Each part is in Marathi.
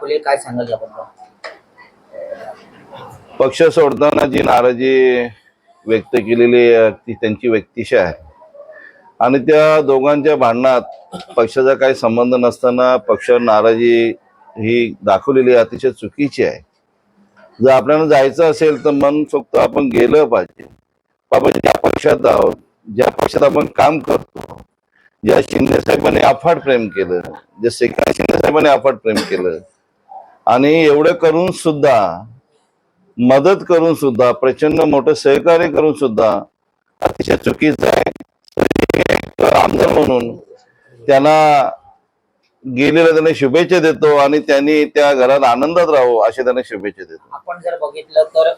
दाखवली, काय सांगाल याबद्दल? पक्ष सोडताना जी नाराजी व्यक्त केलेली आहे ती त्यांची व्यक्तिशः आहे आणि त्या दोघांच्या भांडणात पक्षाचा काही संबंध नसताना पक्षावर नाराजी ही दाखवलेली अतिशय चुकीची आहे। जर आपल्याला जायचं असेल तर मन सोक्त आपण गेलं पाहिजे। आपण ज्या पक्षात आहोत, ज्या पक्षात आपण काम करतो, ज्या शिंदे साहेबांनी अफाट प्रेम केलं, ज्या एकनाथ शिंदे साहेबांनी अफाट प्रेम केलं आणि एवढं करून सुद्धा, मदत करून सुद्धा, प्रचंड मोठं सहकार्य करून सुद्धा अतिशय चुकीचं आहे। आमदार म्हणून त्यांना गेलेला त्यांना शुभेच्छा देतो आणि त्यांनी त्या घरात आनंदात राहावं असे त्यांना शुभेच्छा देतो। आपण जर बघितलं तर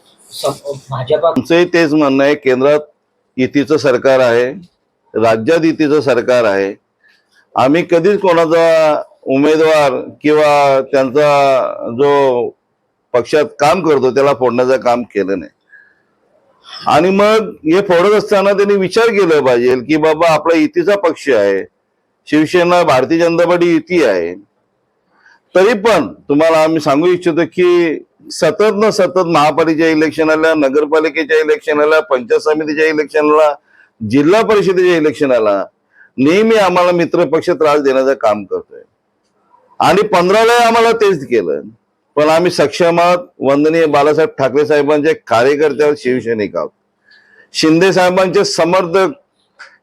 भाजपा तेच म्हणणं आहे, केंद्रात युतीचं सरकार आहे, राज्यात युतीचं सरकार आहे। आम्ही कधीच कोणाचा उमेदवार किंवा त्यांचा जो पक्षात काम करतो त्याला फोडण्याचं काम केलं नाही। आणि मग हे फोडत असताना त्यांनी विचार केला पाहिजे की बाबा आपला युतीचा पक्ष आहे, शिवसेना भारतीय जनता पार्टी युती आहे, तरी पण तुम्हाला आम्ही सांगू इच्छितो की सतत न सतत महापालिकेच्या इलेक्शनला, नगरपालिकेच्या इलेक्शनला, पंचायत समितीच्या इलेक्शनला, जिल्हा परिषदेच्या इलेक्शनला नेहमी आम्हाला मित्र पक्ष त्रास देण्याचं काम करतोय आणि 15ला आम्हाला तेच केलं। पण आम्ही सक्षम आहोत, वंदनीय बाळासाहेब ठाकरे साहेबांचे कार्यकर्ते आहोत, शिवसैनिक आहोत, शिंदे साहेबांचे समर्थक,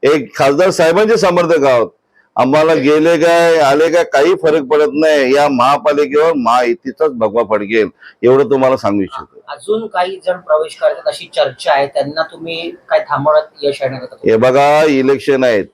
एक खासदार साहेबांचे समर्थक आहोत। आम्हाला गेले काय आले काय काही फरक पडत नाही। या महापालिकेवर महायुतीचाच भगवा फडकेल एवढं तुम्हाला सांगू इच्छितो। अजून काही जण प्रवेश करतात अशी चर्चा आहे, त्यांना तुम्ही काय थांबवण्यात यश येणार का? हे बघा, इलेक्शन आहेत,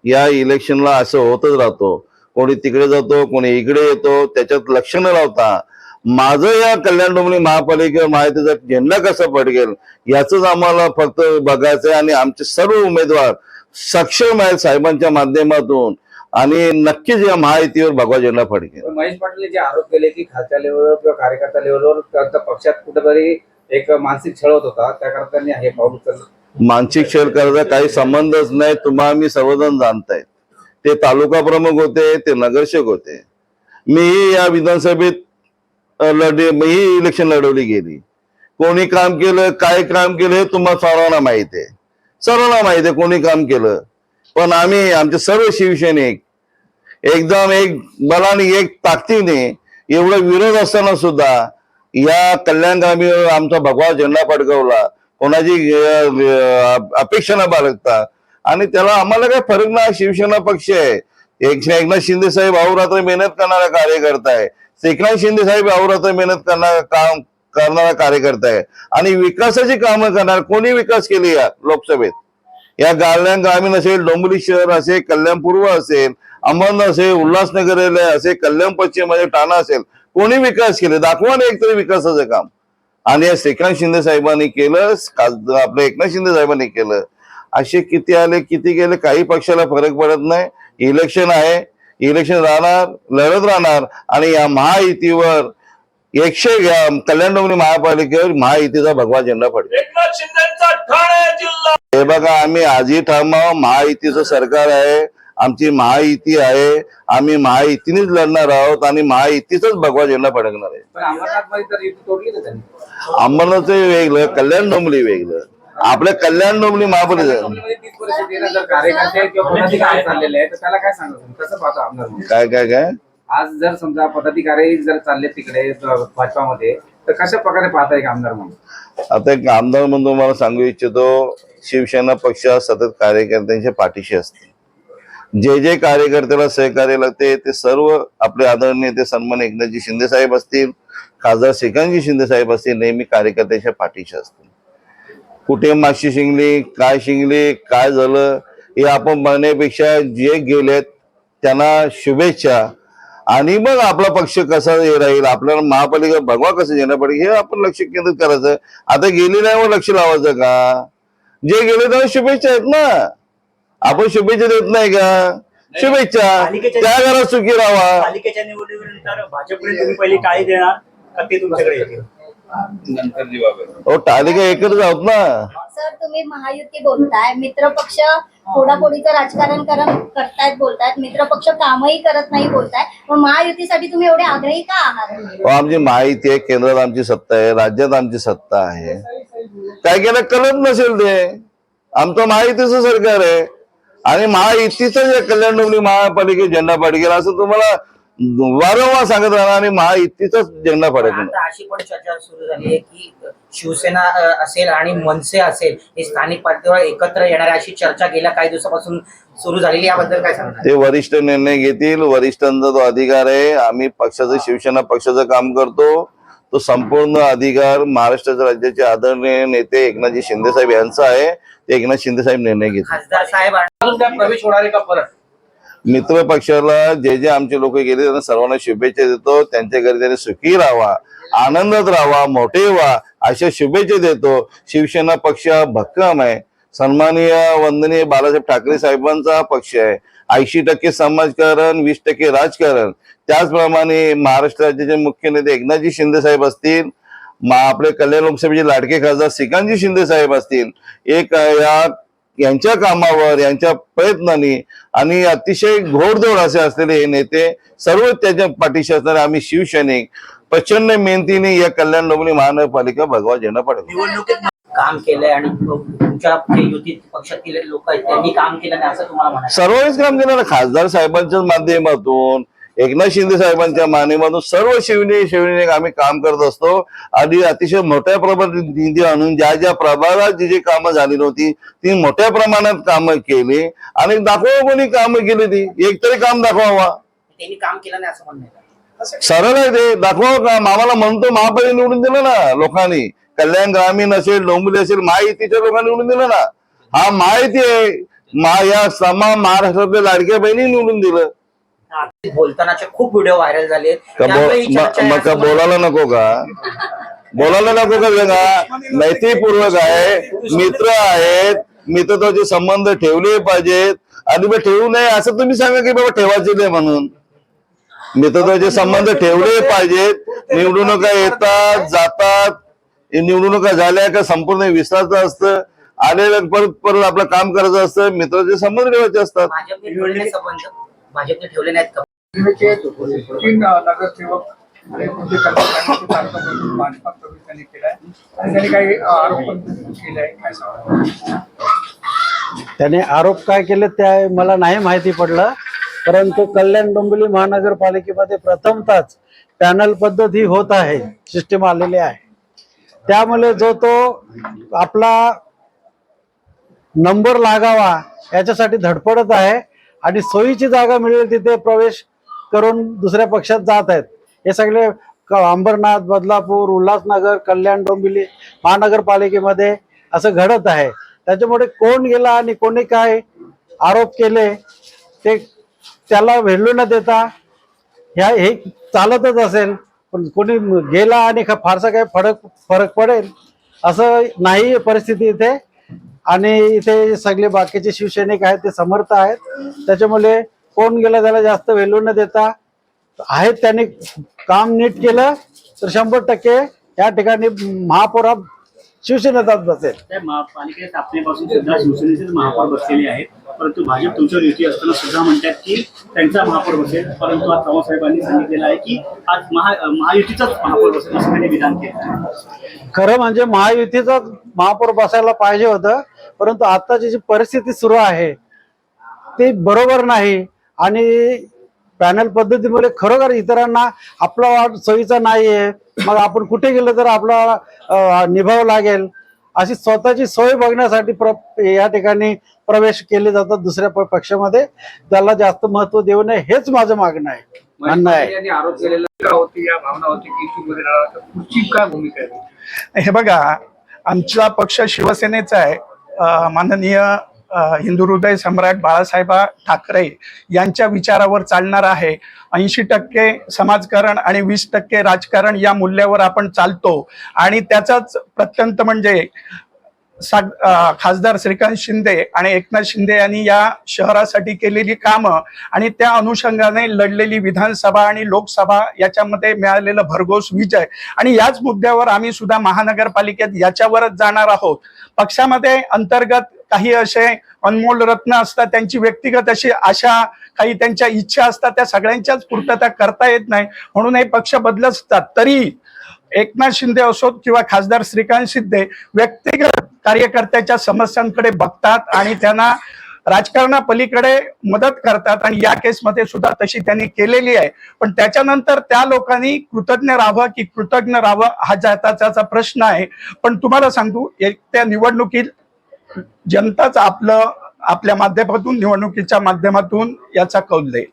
या इलेक्शनला असं होतच राहतो, कोणी तिकडे जातो, कोणी इकडे येतो, त्याच्यात लक्ष न लावता माझं या कल्याण डोंबिवली महापालिकेवर माहितीचा झेंडा कसा फडकेल याच आम्हाला फक्त बघायचंय आणि आमचे सर्व उमेदवार सक्षम आहेत साहेबांच्या माध्यमातून आणि नक्कीच या महायुतीवर भगवा झेंडा फडकेल। महेश पाटील जे आरोप केले की खालच्या लेवलवर किंवा कार्यकर्ता लेवलवर त्यांचा पक्षात कुठेतरी एक मानसिक छळ होत होता, त्याकरता त्यांनी हे पाऊल उचललं। मानसिक छळ करायचा काही संबंधच नाही, तुम्हा मी सर्वजण जाणतायत। ते तालुका प्रमुख होते, ते नगरसेवक होते, मी या विधानसभेत मी इलेक्शन लढवली गेली। कोणी काम केलं, काय काम केलं हे तुम्हाला सर्वांना माहित आहे, सर्वांना माहित आहे कोणी काम केलं। पण आम्ही आमचे सर्व शिवसैनिक एकदम एक बलाने, एक ताकदीने, एवढा विरोध असताना सुद्धा या कल्याण ग्रामीणवर आमचा भगवा झेंडा फडकवला, कोणाची अपेक्षा न बाळगता। आणि त्याला आम्हाला काय फरक नाही, शिवसेना पक्ष आहे, एकनाथ शिंदे साहेब अहोरात्र मेहनत करणारा कार्यकर्ता आहे, एकनाथ शिंदे साहेब अहोरात्र मेहनत करणारा कार्यकर्ता आहे आणि विकासाची कामं करणार। कोणी विकास केली या लोकसभेत? या कल्याण ग्रामीण असेल, डोंबिवली शहर असेल, कल्याण पूर्व असेल, अंबरनाथ असेल, उल्हासनगर असेल, कल्याण पश्चिम मध्ये ठाणा असेल, कोणी विकास केले? दाखवा ना एकतरी विकासाचं काम। आणि एकनाथ शिंदे साहेबांनी केलं, आपल्या एकनाथ शिंदे साहेबांनी केलं। असे किती आले किती गेले काही पक्षाला फरक पडत नाही। इलेक्शन आहे, इलेक्शन राहणार, लढत राहणार आणि या महायुतीवर कल्याण डोंबिवली महापालिकेवर महायुतीचा भगवा झेंडा फडकेल। एकनाथ शिंदेचा ठाणे जिल्हा हे बघा, आम्ही आजही ठाम आहोत, महायुतीचं सरकार आहे, आमची महायुती आहे, आम्ही महायुतीनेच लढणार आहोत आणि महायुतीचाच भगवा झेंडा फडकणार आहे। पण अंबरनाथमध्ये तर युती तोडली ना त्यांनी। अंबरनाथचं वेगळं, कल्याण डोंबिवली वेगळं, आपल्या कल्याण डोंबिवली महापालिका जर कार्यकर्ते किंवा पदाधिकारी चाललेले आहे तर त्याला काय सांगतो, कसं पाहतो आमदार म्हणून? काय काय काय आज जर समजा पदाधिकारी जर चालले तिकडे भाजपामध्ये तर कशा प्रकारे पाहता एक आमदार म्हणून? आता एक आमदार म्हणून तुम्हाला सांगू इच्छितो, शिवसेना पक्ष सतत कार्यकर्त्यांच्या पाठीशी असते। जे जे कार्यकर्त्याला सहकार्य लागते ते सर्व आपले आदरणीय ते सन्मान एकनाथजी शिंदे साहेब असतील, खासदार श्रीकांतजी शिंदे साहेब असतील, नेहमी कार्यकर्त्यांच्या पाठीशी असतील। कुठे माशी शिंगली, काय झालं हे आपण बघण्यापेक्षा जे गेलेत त्यांना शुभेच्छा आणि मग आपला पक्ष कसा राहील, आपल्याला महापालिका भगवा कसं देणं पडेल हे आपण लक्ष केंद्रित करायचं। आता गेली नाही वर लक्ष लावायचं का? जे गेले त्यांना शुभेच्छा आहेत ना, आपण शुभेच्छा देत नाही का? शुभेच्छा, त्या घरात सुखी राहा। पालिकेच्या निवडणुकीनंतर भाजपने तुम्ही पहिली टाळी देणार का ते तुमच्याकडे येतील? हो, तालिका एकच आहोत ना, सर तुम्ही महायुती बोलताय, मित्रपक्ष फोडाफोडीचं राजकारण करतायत बोलतायत, मित्रपक्ष कामही करत नाही बोलताय, मग महायुतीसाठी तुम्ही एवढे आग्रही का आहात? आमची माहिती आहे, केंद्रात आमची सत्ता आहे, राज्यात आमची सत्ता आहे. काय केलं कळत नसेल ते. आमचं महायुतीचं सरकार आहे आणि महायुतीचं जे कल्याण डोंबिवली महापालिकेत झेंडा फडकेल असं तुम्हाला वारंवार सांगत राहणार आणि महायुतीचाच झेंडा फडकेल. आता अशी पण चर्चा सुरू झाली आहे की शिवसेना असेल आणि मनसे असेल हे स्थानिक पातळीवर एकत्र येणार अशी चर्चा गेल्या काही दिवसापासून सुरू झालेली, याबद्दल काय सांगणार? ते वरिष्ठ निर्णय घेतील. वरिष्ठांचा तो अधिकार आहे. आम्ही पक्षाचं शिवसेना पक्षाचं काम करतो. तो संपूर्ण अधिकार महाराष्ट्राच्या राज्याचे आदरणीय नेते एकनाथजी शिंदे साहेब यांचा आहे. ते एकनाथ शिंदे साहेब निर्णय घेतील. खासदार साहेब अजून काय प्रवेश होणार आहे का परत? मित्र पक्षाला जे आमचे लोक गेले त्यांना सर्वांना शुभेच्छा देतो. त्यांच्या घरी त्यांनी सुखी राहावा, आनंदात राहावा, मोठे व्हा अशा शुभेच्छा देतो. शिवसेना पक्ष भक्कम आहे. सन्माननीय वंदनीय बाळासाहेब ठाकरे साहेबांचा पक्ष आहे. 80% समाजकारण, 20% राजकारण. त्याचप्रमाणे महाराष्ट्र राज्याचे मुख्य नेते एकनाथजी शिंदे साहेब असतील, आपले कल्याण लोकसभेचे लाडके खासदार श्रीकांतजी शिंदे साहेब असतील, यांच्या कामावर, यांच्या प्रयत्नांनी आणि अतिशय घोडदौड असे असलेले हे नेते सर्व त्याच्या पाठीशी असणारे आम्ही शिवसैनिक प्रचंड मेहनतीने या कल्याण डोंबिवली महानगरपालिका भगवा झेंडा पडेल. निवडणुकीत काम केलंय आणि तुमच्या जे युती पक्षातील लोक आहेत त्यांनी काम केलं नाही असं तुम्हाला म्हणायचं? सर्वच काम केलं ना. खासदार साहेबांच्या माध्यमातून, एकनाथ शिंदे साहेबांच्या माध्यमातून सर्व शिवसैनिक आम्ही काम करत असतो आणि अतिशय मोठ्या प्रमाणात निधी आणून ज्या प्रभागात जी कामं झाली नव्हती ती मोठ्या प्रमाणात कामं केली आणि दाखवा कोणी कामं केली ती. एक तरी काम दाखवावा. त्यांनी काम केलं नाही असं म्हणणं आहे? सरळ आहे ते. दाखवा काम. आम्हाला म्हणतो महापालिका निवडून दिलं ना लोकांनी. कल्याण ग्रामीण असेल, डोंबिवली असेल, महायुतीच्या लोकांनी निवडून दिलं ना. हा माहिती आहे. या तमाम महाराष्ट्रातल्या लाडक्या बहिणी निवडून दिलं. बोलतानाचे खूप व्हिडिओ व्हायरल झाले. मग बोलायला नको का? बोलायला नको का? वेगळा मैत्रीपूर्वक आहे, मित्र आहेत, मित्रत्वाचे संबंध ठेवले पाहिजेत. आणि मग ठेवू नये असं तुम्ही सांगा की बाबा ठेवायचे नाही म्हणून. मित्रत्वाचे संबंध ठेवले पाहिजेत. निवडणुका येतात जातात. निवडणुका झाल्या का संपूर्ण विसरायचं असतं. आलेलं परत आपलं काम करायचं असतं. मित्राचे संबंध ठेवायचे असतात. भाजपने ठेवले नाही संबंध? भाजपने ठेवले नाहीत का? तीन नगरसेवक आणि तुमचे भाजपा प्रवेश त्यांनी केलाय आणि त्यांनी काही आरोप पण केले आहे. काय सांगा? त्याने आरोप काय केले ते मला नाही माहिती पडलं, परंतु कल्याण डोंबिवली महानगरपालिकेमध्ये प्रथमतःच पॅनल पद्धत ही होत आहे, सिस्टीम आलेली आहे. त्यामुळे जो तो आपला नंबर लागावा याच्यासाठी धडपडत आहे आणि सोयीची जागा मिळेल तिथे प्रवेश करून दुसऱ्या पक्षात जात आहेत. हे सगळे अंबरनाथ, बदलापूर, उल्हासनगर, कल्याण डोंबिवली महानगरपालिकेमध्ये असं घडत आहे. त्याच्यामुळे कोण गेला आणि कोणी काय आरोप केले ते त्याला व्हॅल्यू न देता हे चालतच असेल. पण कोणी गेला आणि फारसा काही फरक पडेल असं नाही परिस्थिती इथे. आणि इथे सगळे बाकीचे शिवसैनिक आहेत ते समर्थ आहेत. त्याच्यामुळे कोण गेला त्याला जास्त व्हॅल्यू न देता आहेत. त्यांनी काम नीट केलं तर 100% या ठिकाणी महापौर शिवसेनेचाच बसेल. त्या महापालिकेत स्थापनेपासून सुद्धा शिवसेनेचेच महापौर बसलेले आहेत, परंतु भाजप तुमच्यावर युती असताना सुद्धा म्हणतात की त्यांचा महापौर बसेल. परंतु आज चव्हाण साहेबांनी सांगितलेलं आहे की आज महायुतीचाच महापौर बसेल असं त्यांनी विधान केलं आहे. खरं म्हणजे महायुतीचाच महापौर बसायला पाहिजे होतं, परंतु आताची जी परिस्थिती सुरू आहे ती बरोबर नाही. आणि पॅनल पद्धतीमुळे खरोखर इतरांना आपला वाट सोयीचा नाहीये. मग आपण कुठे गेलो तर आपला निभाव लागेल अशी स्वतःची सोय बघण्यासाठी या ठिकाणी प्रवेश केले जातात दुसऱ्या पक्षामध्ये. त्याला जास्त महत्व देऊ नये हेच माझं म्हणणं आहे. यांनी आरोप केलेला होती, या भावना होती की इश्यूमध्ये राहणार, तुमची काय भूमिका आहे? हे बघा, आमचा पक्ष शिवसेनेचा आहे. माननीय हिंदू हृदय सम्राट बाळासाहेब ठाकरे यांच्या विचारावर चालणार आहे. 80% समाजकारण आणि 20% राजकारण या मूल्यावर आपण चालतो. आणि त्याचाच प्रत्यंत म्हणजे खासदार श्रीकांत शिंदे आणि एकनाथ शिंदे यांनी या शहरासाठी केलेली कामं आणि त्या अनुषंगाने लढलेली विधानसभा आणि लोकसभा याच्यामध्ये मिळालेलं भरघोस विजय आणि याच मुद्द्यावर आम्ही सुद्धा महानगरपालिकेत याच्यावरच जाणार आहोत. पक्षामध्ये अंतर्गत काही असे अनमोल रत्न असतात, त्यांची व्यक्तिगत अशी आशा, काही त्यांच्या इच्छा असतात, त्या सगळ्यांच्याच पूर्तता करता येत नाही, म्हणून हे पक्ष बदलत असतात. तरी एकनाथ शिंदे असोत किंवा खासदार श्रीकांत शिंदे व्यक्तिगत कार्यकर्त्याच्या समस्यांकडे बघतात आणि त्यांना राजकारणापलीकडे मदत करतात आणि या केसमध्ये सुद्धा तशी त्यांनी केलेली आहे. पण त्याच्यानंतर त्या लोकांनी कृतज्ञ राहावं की कृतज्ञ राहावं हा त्याचा प्रश्न आहे. पण तुम्हाला सांगतो, त्या निवडणुकीत जनताच आपल्या माध्यमातून, निवडणुकीच्या माध्यमातून याचा कौल देईल.